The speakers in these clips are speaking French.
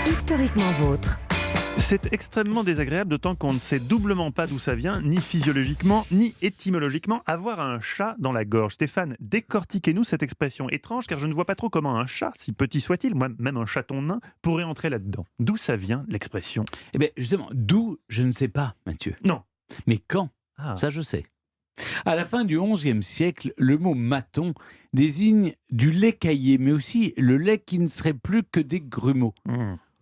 Historiquement vôtre. C'est extrêmement désagréable, d'autant qu'on ne sait doublement pas d'où ça vient, ni physiologiquement, ni étymologiquement, avoir un chat dans la gorge. Stéphane, décortiquez-nous cette expression étrange, car je ne vois pas trop comment un chat, si petit soit-il, moi même un chaton nain, pourrait entrer là-dedans. D'où ça vient, l'expression ? Eh bien, justement, d'où, je ne sais pas, Mathieu. Non. Mais quand ? Ah. Ça, je sais. À la fin du XIe siècle, le mot maton désigne du lait caillé, mais aussi le lait qui ne serait plus que des grumeaux.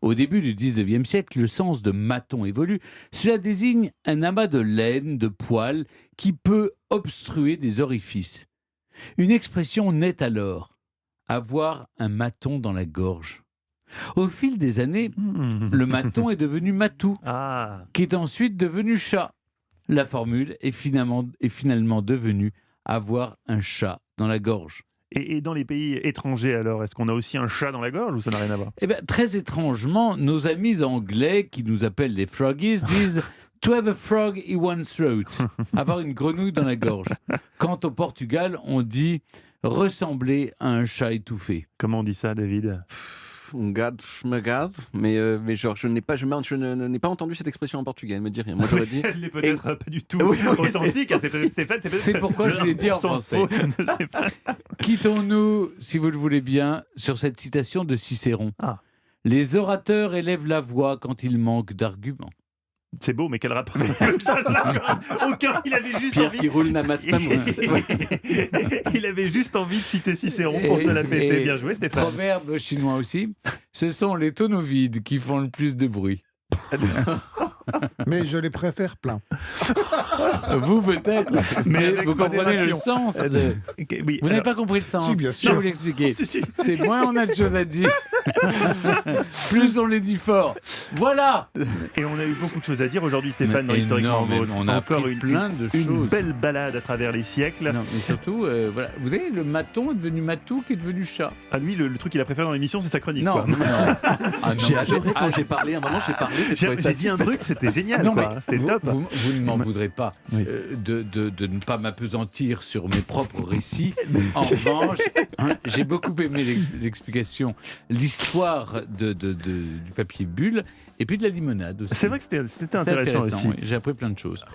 Au début du XIXe siècle, le sens de maton évolue. Cela désigne un amas de laine, de poils, qui peut obstruer des orifices. Une expression naît alors, avoir un maton dans la gorge. Au fil des années, le maton est devenu matou, qui est ensuite devenu chat. La formule est finalement devenue avoir un chat dans la gorge. Et dans les pays étrangers, alors, est-ce qu'on a aussi un chat dans la gorge ou ça n'a rien à voir ? Eh bien, très étrangement, nos amis anglais, qui nous appellent les froggies, disent « to have a frog in one's throat », avoir une grenouille dans la gorge. Quant au Portugal, on dit « ressembler à un chat étouffé ». Comment on dit ça, David ? On garde, je me garde, mais genre je n'ai pas entendu cette expression en portugais, elle me dit rien. Moi j'aurais dit. Elle n'est peut-être pas du tout Oui, authentique. Stéphane, c'est pourquoi je l'ai dit en français. Quittons-nous, si vous le voulez bien, sur cette citation de Cicéron. Les orateurs élèvent la voix quand ils manquent d'arguments. C'est beau, mais quel rapport avec le chat de la gorge ? Aucun, il avait juste Pierre envie... qui roule n'amasse pas mousse. Il avait juste envie de citer Cicéron pour se la péter. Bien joué, Stéphane. Proverbe chinois aussi, ce sont les tonneaux vides qui font le plus de bruit. Mais je les préfère pleins. Vous peut-être, mais vous comprenez le modération. sens. Oui, Vous n'avez pas compris le sens. Si, bien Je sûr. vais vous l'expliquer. Si. C'est moins on a de choses à dire, plus on les dit fort. Voilà. Et on a eu beaucoup de choses à dire aujourd'hui, Stéphane, dans Mais Historiquement énormément, Vôtre. on a Encore appris une, plein de une choses. belle balade à travers les siècles. Non, mais surtout, voilà. Vous savez, le maton est devenu matou qui est devenu chat. Ah, lui, le truc qu'il a préféré dans l'émission, c'est sa chronique. Non, quoi. non. Ah, non, J'ai adoré quand j'ai parlé, à un moment j'ai parlé, J'ai dit un truc, c'était génial. Non, quoi. mais C'était vous, top. vous ne m'en voudrez pas Oui. de ne pas m'apesantir sur mes propres récits. En revanche, j'ai beaucoup aimé l'explication, l'histoire du papier bulle et puis de la limonade aussi. C'est vrai que c'était intéressant aussi. Oui, j'ai appris plein de choses.